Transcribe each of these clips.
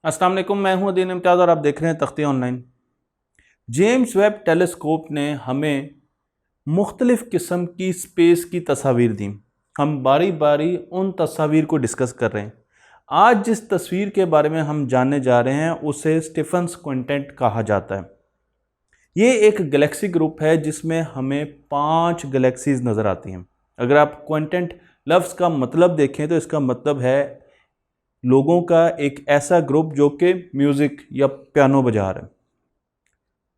अस्सलाम वालेकुम, मैं हूं अदीन इम्तियाज़ और आप देख रहे हैं तख्ती ऑनलाइन। जेम्स वेब टेलीस्कोप ने हमें मुख्तलिफ़ किस्म की स्पेस की तस्वीर दी। हम बारी बारी उन तस्वीर को डिस्कस कर रहे हैं। आज जिस तस्वीर के बारे में हम जानने जा रहे हैं उसे स्टीफन्स क्विंटेट कहा जाता है। ये एक गैलेक्सी ग्रुप है जिसमें हमें 5 गैलेक्सीज नज़र आती हैं। अगर आप क्विंटेट लफ्ज़ का मतलब देखें तो इसका मतलब है लोगों का एक ऐसा ग्रुप जो कि म्यूज़िक या पियानो बजा रहे हैं,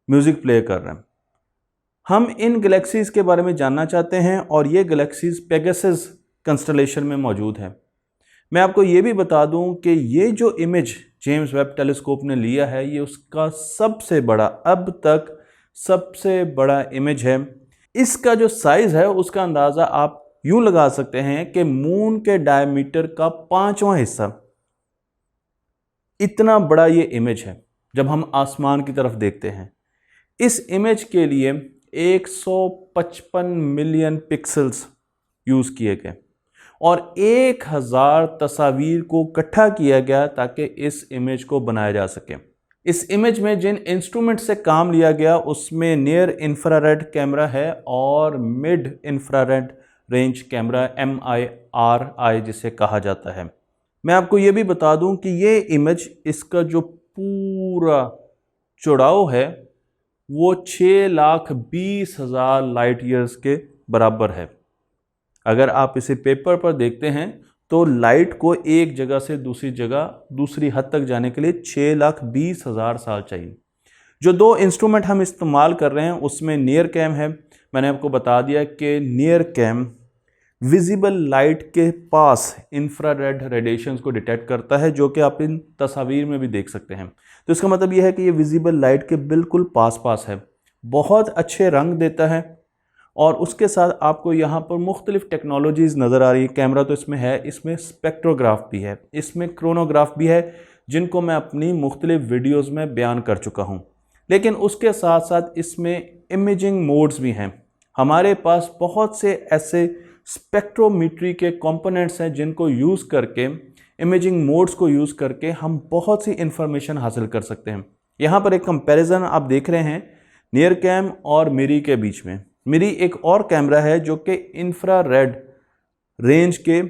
म्यूज़िक प्ले कर रहे हैं। हम इन गैलेक्सीज़ के बारे में जानना चाहते हैं और ये गैलेक्सीज़ पेगासस कंस्टलेशन में मौजूद है। मैं आपको ये भी बता दूं कि ये जो इमेज जेम्स वेब टेलीस्कोप ने लिया है ये उसका सबसे बड़ा, अब तक सबसे बड़ा इमेज है। इसका जो साइज़ है उसका अंदाज़ा आप यूँ लगा सकते हैं कि मून के डायमीटर का 5वां हिस्सा। इतना बड़ा ये इमेज है जब हम आसमान की तरफ देखते हैं। इस इमेज के लिए 155 मिलियन पिक्सेल्स यूज़ किए गए और 1000 तस्वीर को इकट्ठा किया गया ताकि इस इमेज को बनाया जा सके। इस इमेज में जिन इंस्ट्रूमेंट से काम लिया गया उसमें नियर इंफ्रारेड कैमरा है और mid infrared range camera MIRI जिसे कहा जाता है। मैं आपको ये भी बता दूं कि ये इमेज, इसका जो पूरा चौड़ाव है वो 6,20,000 लाइट ईयर्स के बराबर है। अगर आप इसे पेपर पर देखते हैं तो लाइट को एक जगह से दूसरी जगह, दूसरी हद तक जाने के लिए 6,20,000 साल चाहिए। जो 2 इंस्ट्रूमेंट हम इस्तेमाल कर रहे हैं उसमें नियर कैम है। मैंने आपको बता दिया कि नियर कैम विजिबल लाइट के पास इंफ्रारेड रेडिएशंस को डिटेक्ट करता है, जो कि आप इन तस्वीर में भी देख सकते हैं। तो इसका मतलब यह है कि ये विजिबल लाइट के बिल्कुल पास है, बहुत अच्छे रंग देता है और उसके साथ आपको यहाँ पर मुख्तलिफ टेक्नोलॉजीज़ नज़र आ रही है। कैमरा तो इसमें है, इसमें स्पेक्ट्रोग्राफ भी है, इसमें क्रोनोग्राफ भी है, जिनको मैं अपनी मुख्तलिफ वीडियोज़ में बयान कर चुका हूँ। लेकिन उसके साथ साथ इसमें इमेजिंग मोड्स भी हैं। हमारे पास बहुत से ऐसे स्पेक्ट्रोमीट्री के कंपोनेंट्स हैं जिनको यूज़ करके, इमेजिंग मोड्स को यूज़ करके हम बहुत सी इंफॉर्मेशन हासिल कर सकते हैं। यहाँ पर एक कंपैरिजन आप देख रहे हैं नियर कैम और मिरी के बीच में। मिरी एक और कैमरा है जो कि इंफ्रारेड रेंज के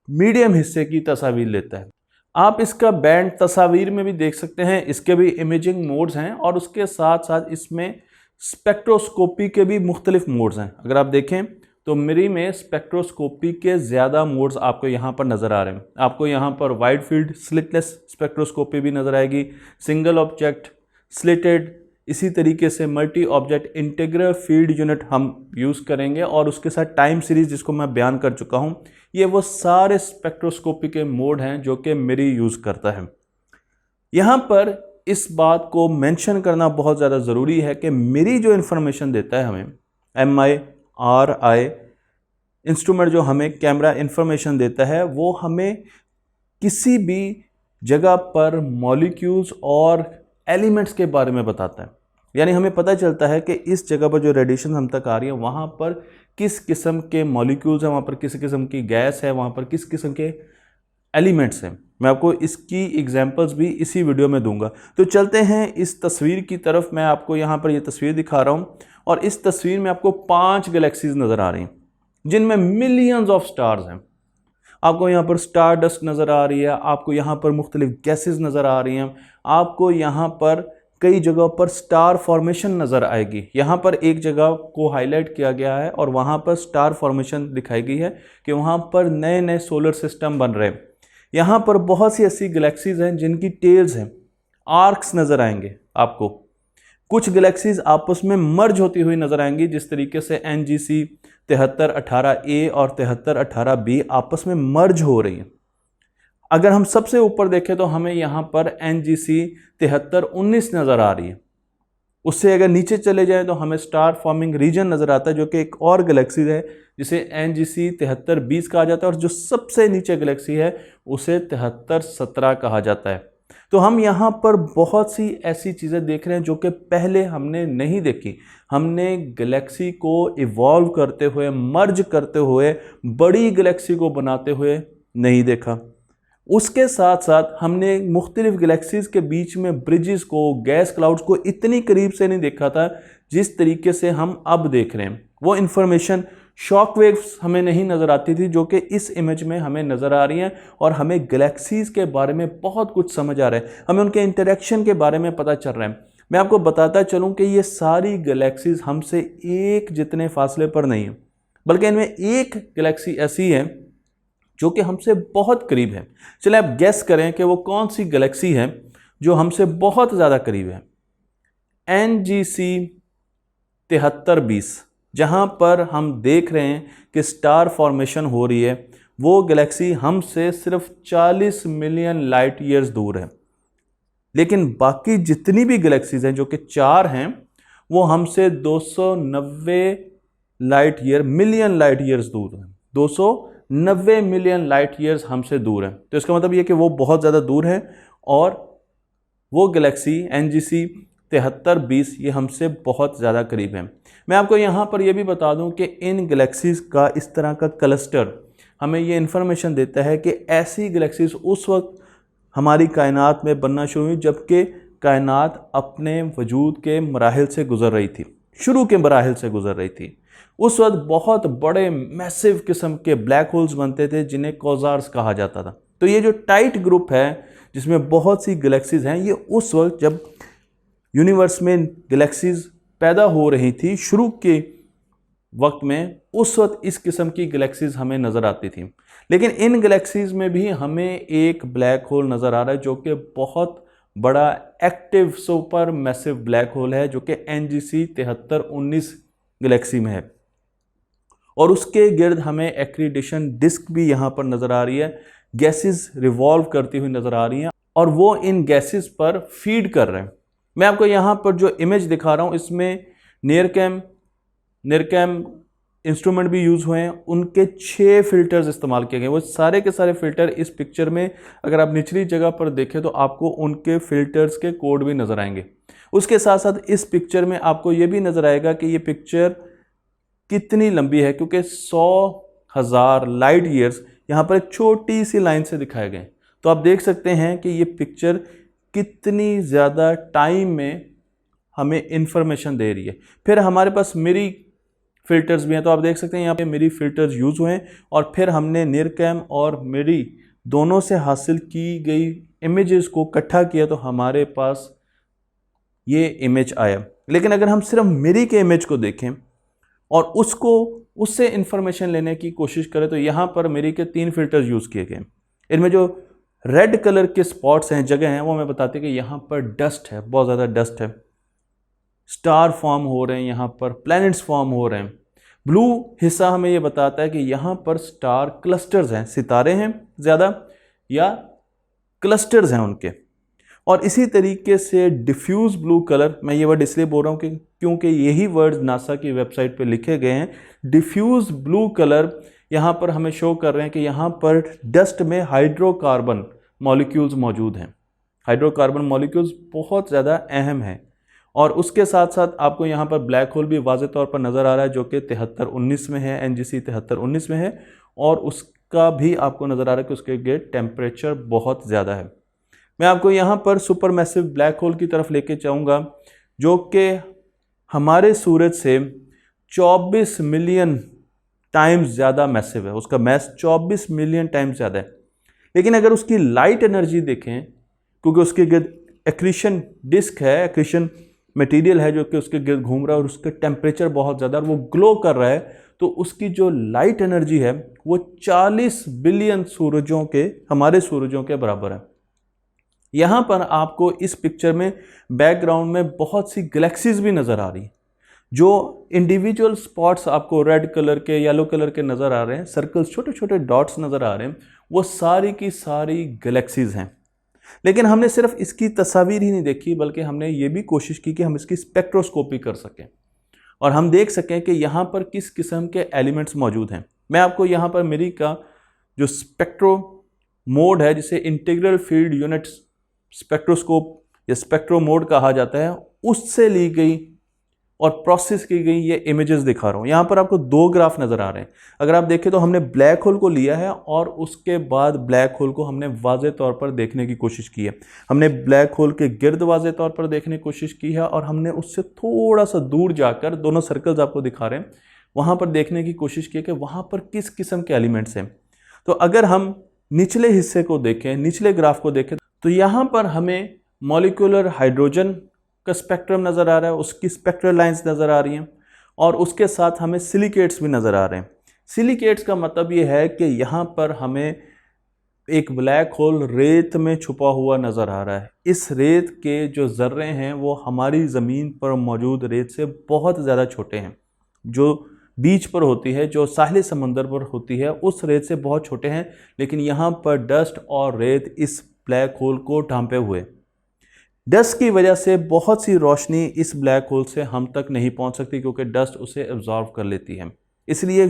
मीडियम हिस्से की तस्वीर लेता है। आप इसका बैंड तस्वीर में भी देख सकते हैं, इसके भी इमेजिंग मोड्स हैं और उसके साथ साथ इसमें स्पेक्ट्रोस्कोपी के भी मुख्तलिफ मोड्स हैं। अगर आप देखें तो मिरी में स्पेक्ट्रोस्कोपी के ज़्यादा मोड्स आपको यहाँ पर नज़र आ रहे हैं। आपको यहाँ पर वाइड फील्ड स्लिटलेस स्पेक्ट्रोस्कोपी भी नज़र आएगी, सिंगल ऑब्जेक्ट, स्लिटेड, इसी तरीके से multi object integral field unit हम यूज़ करेंगे और उसके साथ टाइम सीरीज़ जिसको मैं बयान कर चुका हूँ। ये वो सारे स्पेक्ट्रोस्कोपी के मोड हैं जो कि मिरी यूज़ करता है। यहाँ पर इस बात को मेंशन करना बहुत ज़्यादा ज़रूरी है कि मिरी जो इन्फॉर्मेशन देता है हमें, MIRI इंस्ट्रूमेंट जो हमें कैमरा इन्फॉर्मेशन देता है, वो हमें किसी भी जगह पर मॉलिक्यूल्स और एलिमेंट्स के बारे में बताता है। यानी हमें पता चलता है कि इस जगह पर जो रेडिएशन हम तक आ रही है वहाँ पर किस किस्म के मॉलिक्यूल्स हैं, वहाँ पर किस किस्म की गैस है, वहाँ पर किस किस्म के एलिमेंट्स हैं। मैं आपको इसकी एग्जांपल्स भी इसी वीडियो में दूंगा। तो चलते हैं इस तस्वीर की तरफ। मैं आपको यहाँ पर ये तस्वीर दिखा रहा हूँ और इस तस्वीर में आपको 5 गैलेक्सीज नज़र आ रही हैं जिनमें मिलियंस ऑफ स्टार्स हैं। आपको यहाँ पर स्टार डस्ट नज़र आ रही है, आपको यहाँ पर मुख्तलिफ गैसेस नज़र आ रही हैं, आपको यहाँ पर कई जगह पर स्टार फॉर्मेशन नज़र आएगी। यहाँ पर एक जगह को हाईलाइट किया गया है और वहाँ पर स्टार फॉर्मेशन दिखाई गई है कि वहाँ पर नए नए सोलर सिस्टम बन रहे हैं। यहाँ पर बहुत सी ऐसी गैलेक्सीज हैं जिनकी टेल्स हैं, आर्क्स नज़र आएंगे आपको। कुछ गैलेक्सीज आपस में मर्ज होती हुई नज़र आएंगी, जिस तरीके से NGC 7318A और 7318B आपस में मर्ज हो रही हैं। अगर हम सबसे ऊपर देखें तो हमें यहाँ पर NGC 7319 नज़र आ रही है। उससे अगर नीचे चले जाएं तो हमें स्टार फॉर्मिंग रीजन नज़र आता है जो कि एक और गैलेक्सी है जिसे NGC 7320 कहा जाता है और जो सबसे नीचे गैलेक्सी है उसे 7317 कहा जाता है। तो हम यहाँ पर बहुत सी ऐसी चीज़ें देख रहे हैं जो कि पहले हमने नहीं देखी। हमने गैलेक्सी को इवॉल्व करते हुए, मर्ज करते हुए, बड़ी गैलेक्सी को बनाते हुए नहीं देखा। उसके साथ साथ हमने मुख्तलिफ गैलेक्सीज के बीच में ब्रिजेस को, गैस क्लाउड्स को इतनी करीब से नहीं देखा था जिस तरीके से हम अब देख रहे हैं। वो इंफॉर्मेशन, शॉक वेव्स हमें नहीं नज़र आती थी जो कि इस इमेज में हमें नज़र आ रही हैं, और हमें गैलेक्सीज के बारे में बहुत कुछ समझ आ रहा है, हमें उनके इंटरेक्शन के बारे में पता चल रहा है। मैं आपको बताता चलूँ कि ये सारी गैलेक्सीज हमसे एक जितने फासले पर नहीं है, बल्कि इनमें एक गैलेक्सी ऐसी है जो कि हमसे बहुत करीब है। चलिए आप गेस करें कि वो कौन सी गैलेक्सी है जो हमसे बहुत ज़्यादा करीब है। NGC 7320, जहाँ पर हम देख रहे हैं कि स्टार फॉर्मेशन हो रही है, वो गैलेक्सी हमसे सिर्फ 40 मिलियन लाइट ईयर्स दूर है। लेकिन बाकी जितनी भी गैलेक्सीज हैं, जो कि 4 हैं, वो हमसे 290 मिलियन लाइट ईयर्स दूर है। 290 मिलियन लाइट ईयर्स हमसे दूर है। तो इसका मतलब ये कि वो बहुत ज़्यादा दूर है, और वो गैलेक्सी NGC 7320 ये हमसे बहुत ज़्यादा करीब है। मैं आपको यहाँ पर यह भी बता दूँ कि इन गैलेक्सीज का इस तरह का क्लस्टर हमें ये इन्फॉर्मेशन देता है कि ऐसी गैलेक्सीज उस वक्त हमारी कायनात में बनना शुरू हुई जबकि कायनात अपने वजूद के मराहिल से गुजर रही थी, शुरू के मराहिल से गुजर रही थी। उस वक्त बहुत बड़े मैसिव किस्म के ब्लैक होल्स बनते थे जिन्हें क्वासार्स कहा जाता था। तो ये जो टाइट ग्रुप है जिसमें बहुत सी गैलेक्सीज हैं, ये उस वक्त जब यूनिवर्स में गैलेक्सीज पैदा हो रही थी शुरू के वक्त में, उस वक्त इस किस्म की गैलेक्सीज हमें नज़र आती थी। लेकिन इन गैलेक्सीज में भी हमें एक ब्लैक होल नज़र आ रहा है जो कि बहुत बड़ा active super massive black hole है, जो कि NGC 7319 गैलेक्सी में है। और उसके गिर्द हमें एक्रीडिशन डिस्क भी यहाँ पर नज़र आ रही है, गैसेस रिवॉल्व करती हुई नज़र आ रही हैं, और वो इन गैसेस पर फीड कर रहे हैं। मैं आपको यहाँ पर जो इमेज दिखा रहा हूँ, इसमें निरकैम इंस्ट्रूमेंट भी यूज़ हुए हैं। उनके 6 फिल्टर्स इस्तेमाल किए गए। वो सारे के सारे फिल्टर इस पिक्चर में, अगर आप निचली जगह पर देखें तो आपको उनके फिल्टर्स के कोड भी नज़र आएंगे। उसके साथ साथ इस पिक्चर में आपको ये भी नज़र आएगा कि ये पिक्चर कितनी लंबी है, क्योंकि 100,000 लाइट ईयर्स यहाँ पर एक छोटी सी लाइन से दिखाए गए। तो आप देख सकते हैं कि ये पिक्चर कितनी ज़्यादा टाइम में हमें इंफॉर्मेशन दे रही है। फिर हमारे पास मिरी फिल्टर्स भी हैं, तो आप देख सकते हैं यहाँ पे मिरी फिल्टर्स यूज़ हुए हैं, और फिर हमने निरकैम और मिरी दोनों से हासिल की गई इमेजेस को इकट्ठा किया तो हमारे पास ये इमेज आया। लेकिन अगर हम सिर्फ मिरी के इमेज को देखें और उससे इंफॉर्मेशन लेने की कोशिश करें, तो यहाँ पर मिरी के 3 फिल्टर्स यूज़ किए गए। इनमें जो रेड कलर के स्पॉट्स हैं, जगह हैं, वो हमें बताते हैं कि यहाँ पर डस्ट है, बहुत ज़्यादा डस्ट है, स्टार फॉर्म हो रहे हैं, यहाँ पर प्लैनेट्स फॉर्म हो रहे हैं। ब्लू हिस्सा हमें ये बताता है कि यहाँ पर स्टार क्लस्टर्स हैं, सितारे हैं ज़्यादा या क्लस्टर्स हैं उनके। और इसी तरीके से डिफ्यूज ब्लू कलर, मैं ये वर्ड इसलिए बोल रहा हूँ कि क्योंकि यही वर्ड नासा की वेबसाइट पे लिखे गए हैं। डिफ्यूज ब्लू कलर यहाँ पर हमें शो कर रहे हैं कि यहाँ पर डस्ट में हाइड्रोकार्बन मॉलिक्यूल्स मौजूद हैं। हाइड्रोकार्बन मॉलिक्यूल्स बहुत ज़्यादा अहम हैं। और उसके साथ साथ आपको यहाँ पर ब्लैक होल भी वाज़े तौर पर नज़र आ रहा है, जो कि 7319 में है, NGC 7319 में है, और उसका भी आपको नज़र आ रहा है कि उसके गिर्द टेम्परेचर बहुत ज़्यादा है। मैं आपको यहाँ पर सुपर मैसिव ब्लैक होल की तरफ लेके जाऊँगा, जो कि हमारे सूरज से 24 मिलियन टाइम्स ज़्यादा मैसिव है। उसका मैस 24 मिलियन टाइम्स ज़्यादा है। लेकिन अगर उसकी लाइट एनर्जी देखें, क्योंकि उसके गिर्द एक्रीशन डिस्क है, एक्रीशन मटेरियल है जो कि उसके गिर्द घूम रहा है, और उसका टेम्परेचर बहुत ज़्यादा, और वो ग्लो कर रहा है, तो उसकी जो लाइट एनर्जी है वो 40 बिलियन सूरजों के, हमारे सूरजों के बराबर है। यहाँ पर आपको इस पिक्चर में बैकग्राउंड में बहुत सी गैलेक्सीज भी नज़र आ रही हैं। जो इंडिविजुअल स्पॉट्स आपको रेड कलर के, येलो कलर के नज़र आ रहे हैं, सर्कल्स, छोटे छोटे डॉट्स नज़र आ रहे हैं, वो सारी की सारी गैलेक्सीज हैं। लेकिन हमने सिर्फ इसकी तस्वीर ही नहीं देखी, बल्कि हमने ये भी कोशिश की कि हम इसकी स्पेक्ट्रोस्कोपी कर सकें और हम देख सकें कि यहाँ पर किस किस्म के एलिमेंट्स मौजूद हैं। मैं आपको यहाँ पर मेरी का जो स्पेक्ट्रो मोड है, जिसे इंटीग्रल फील्ड यूनिट स्पेक्ट्रोस्कोप या स्पेक्ट्रो मोड कहा जाता है, उससे ली गई और प्रोसेस की गई ये इमेजेस दिखा रहा हूँ। यहाँ पर आपको दो ग्राफ नज़र आ रहे हैं। अगर आप देखें तो हमने ब्लैक होल को लिया है और उसके बाद ब्लैक होल को हमने वाज़े तौर पर देखने की कोशिश की है। हमने ब्लैक होल के गिर्द वाज़े तौर पर देखने की कोशिश की है और हमने उससे थोड़ा सा दूर जाकर, दोनों सर्कल्स आपको दिखा रहे हैं, वहाँ पर देखने की कोशिश की है कि वहाँ पर किस किस्म के एलिमेंट्स हैं। तो अगर हम निचले हिस्से को देखें, निचले ग्राफ को देखें, तो यहाँ पर हमें मॉलिक्यूलर हाइड्रोजन का स्पेक्ट्रम नज़र आ रहा है, उसकी स्पेक्ट्रल लाइंस नज़र आ रही हैं और उसके साथ हमें सिलिकेट्स भी नज़र आ रहे हैं। सिलिकेट्स का मतलब ये है कि यहाँ पर हमें एक ब्लैक होल रेत में छुपा हुआ नज़र आ रहा है। इस रेत के जो ज़र्रे हैं वो हमारी ज़मीन पर मौजूद रेत से बहुत ज़्यादा छोटे हैं। जो बीच पर होती है, जो साहिल समंदर पर होती है, उस रेत से बहुत छोटे हैं, लेकिन यहाँ पर डस्ट और रेत इस ब्लैक होल को ढांपे हुए। डस्ट की वजह से बहुत सी रोशनी इस ब्लैक होल से हम तक नहीं पहुँच सकती क्योंकि डस्ट उसे एब्जॉर्व कर लेती है। इसलिए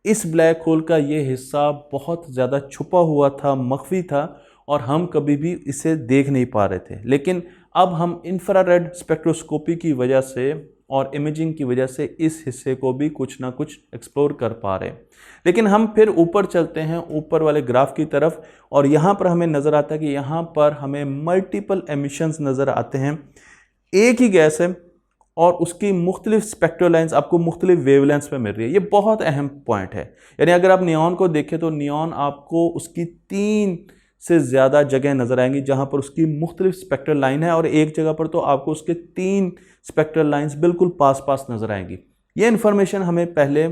इस ब्लैक होल का ये हिस्सा बहुत ज़्यादा छुपा हुआ था, मख्फी था और हम कभी भी इसे देख नहीं पा रहे थे। लेकिन अब हम इंफ्रारेड स्पेक्ट्रोस्कोपी की वजह से और इमेजिंग की वजह से इस हिस्से को भी कुछ ना कुछ एक्सप्लोर कर पा रहे हैं। लेकिन हम फिर ऊपर चलते हैं, ऊपर वाले ग्राफ की तरफ, और यहाँ पर हमें नज़र आता है कि यहाँ पर हमें मल्टीपल एमिशंस नज़र आते हैं। एक ही गैस है और उसकी मुख्तलिफ स्पेक्ट्रल लाइन्स आपको मुख्तलिफ वेवलेंथ्स पे मिल रही है। ये बहुत अहम पॉइंट है। यानी अगर आप नियॉन को देखें तो नियॉन आपको उसकी 3 से ज़्यादा जगह नज़र आएंगी जहाँ पर उसकी मुख्तलिफ स्पेक्ट्रल लाइन है और एक जगह पर तो आपको उसके 3 स्पेक्ट्रल लाइंस बिल्कुल पास पास नज़र आएंगी। ये इन्फॉर्मेशन हमें पहले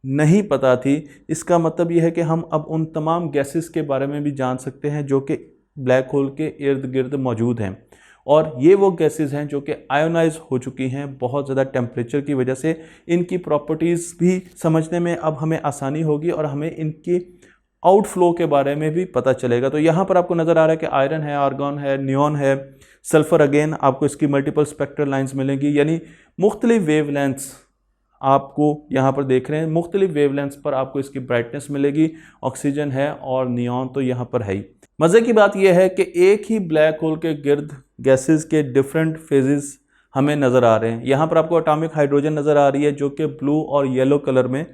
नहीं पता थी। इसका मतलब यह है कि हम अब उन तमाम गैसेस के बारे में भी जान सकते हैं जो कि ब्लैक होल के इर्द गिर्द मौजूद हैं, और ये वो गैसेस हैं जो कि आयोनाइज हो चुकी हैं बहुत ज़्यादा टेम्परेचर की वजह से। इनकी प्रॉपर्टीज़ भी समझने में अब हमें आसानी होगी और हमें इनकी आउटफ्लो के बारे में भी पता चलेगा। तो यहाँ पर आपको नज़र आ रहा है कि आयरन है, आर्गॉन है, नियॉन है, सल्फ़र, अगेन आपको इसकी मल्टीपल स्पेक्ट्रल लाइंस मिलेंगी। यानी मुख्तलिफ वेवलेंथ्स आपको यहाँ पर देख रहे हैं, मुख्तलिफ वेवलेंथ्स पर आपको इसकी ब्राइटनेस मिलेगी। ऑक्सीजन है और नियॉन तो यहाँ पर है ही। मज़े की बात यह है कि एक ही ब्लैक होल के गिर्द गैसेस के डिफरेंट फेजेस हमें नज़र आ रहे हैं। यहाँ पर आपको एटॉमिक हाइड्रोजन नज़र आ रही है जो कि ब्लू और येलो कलर में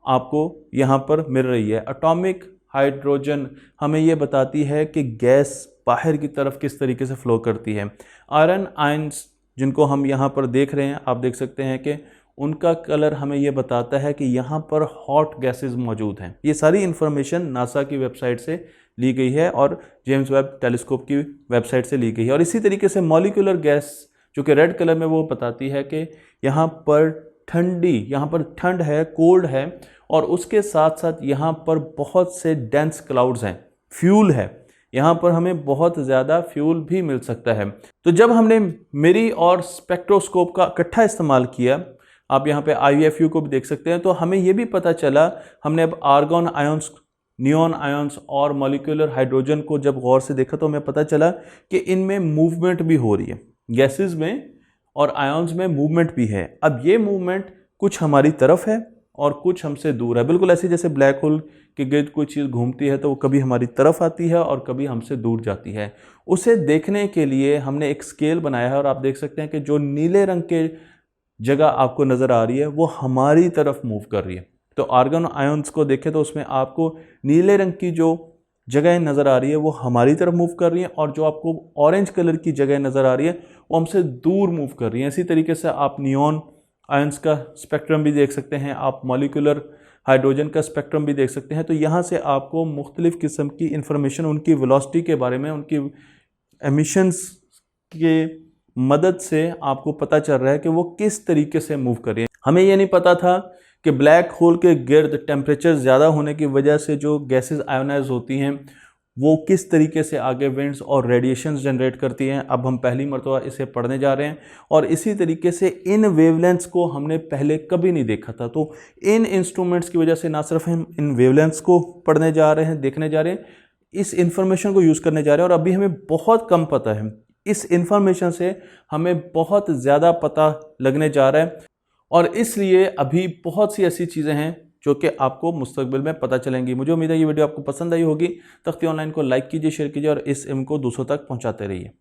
आपको यहाँ पर मिल रही है। एटॉमिक हाइड्रोजन हमें ये बताती है कि गैस बाहर की तरफ किस तरीके से फ़्लो करती है। आयरन आयंस जिनको हम यहाँ पर देख रहे हैं, आप देख सकते हैं कि उनका कलर हमें ये बताता है कि यहाँ पर हॉट गैसेस मौजूद हैं। ये सारी इन्फॉर्मेशन नासा की वेबसाइट से ली गई है और जेम्स वेब टेलीस्कोप की वेबसाइट से ली गई है। और इसी तरीके से मॉलिक्यूलर गैस जो कि रेड कलर में, वो बताती है कि यहाँ पर ठंड है, कोल्ड है, और उसके साथ साथ यहाँ पर बहुत से डेंस क्लाउड्स हैं, फ्यूल है, यहाँ पर हमें बहुत ज़्यादा फ्यूल भी मिल सकता है। तो जब हमने मिरी और स्पेक्ट्रोस्कोप का इकट्ठा इस्तेमाल किया, आप यहाँ पे IFU को भी देख सकते हैं, तो हमें ये भी पता चला, हमने अब आर्गॉन आयंस, नियॉन आयंस और मॉलिक्यूलर हाइड्रोजन को जब गौर से देखा तो हमें पता चला कि इनमें मूवमेंट भी हो रही है। गैसेस में और आयंस में मूवमेंट भी है। अब ये मूवमेंट कुछ हमारी तरफ है और कुछ हमसे दूर है। बिल्कुल ऐसे जैसे ब्लैक होल के गिर्द कोई चीज़ घूमती है तो वो कभी हमारी तरफ आती है और कभी हमसे दूर जाती है। उसे देखने के लिए हमने एक स्केल बनाया है और आप देख सकते हैं कि जो नीले रंग के जगह आपको नज़र आ रही है वो हमारी तरफ मूव कर रही है। तो आर्गन आयंस को देखें तो उसमें आपको नीले रंग की जो जगह नज़र आ रही है वो हमारी तरफ मूव कर रही है, और जो आपको ऑरेंज कलर की जगह नज़र आ रही है वो हमसे दूर मूव कर रही है। इसी तरीके से आप नियॉन आयंस का स्पेक्ट्रम भी देख सकते हैं, आप मॉलिक्यूलर हाइड्रोजन का स्पेक्ट्रम भी देख सकते हैं। तो यहाँ से आपको मुख्तलिफ़ किस्म की इंफॉर्मेशन उनकी वेलोसिटी के बारे में, उनकी एमिशंस के मदद से आपको पता चल रहा है कि वो किस तरीके से मूव कर रही है। हमें ये नहीं पता था कि ब्लैक होल के गिर्द टेम्परेचर ज़्यादा होने की वजह से जो गैसेस आयोनाइज होती हैं वो किस तरीके से आगे विंड्स और रेडिएशंस जनरेट करती हैं। अब हम पहली मरतबा इसे पढ़ने जा रहे हैं और इसी तरीके से इन वेवलेंथ्स को हमने पहले कभी नहीं देखा था। तो इन इंस्ट्रूमेंट्स की वजह से ना सिर्फ हम इन वेवलेंथ्स को पढ़ने जा रहे हैं, देखने जा रहे हैं, इस इंफॉर्मेशन को यूज़ करने जा रहे हैं, और अभी हमें बहुत कम पता है। इस इंफॉर्मेशन से हमें बहुत ज़्यादा पता लगने जा रहा है, और इसलिए अभी बहुत सी ऐसी चीज़ें हैं जो कि आपको मुस्तकबिल में पता चलेंगी। मुझे उम्मीद है ये वीडियो आपको पसंद आई होगी। तख्ती ऑनलाइन को लाइक कीजिए, शेयर कीजिए और इस इल्म को दूसरों तक पहुंचाते रहिए।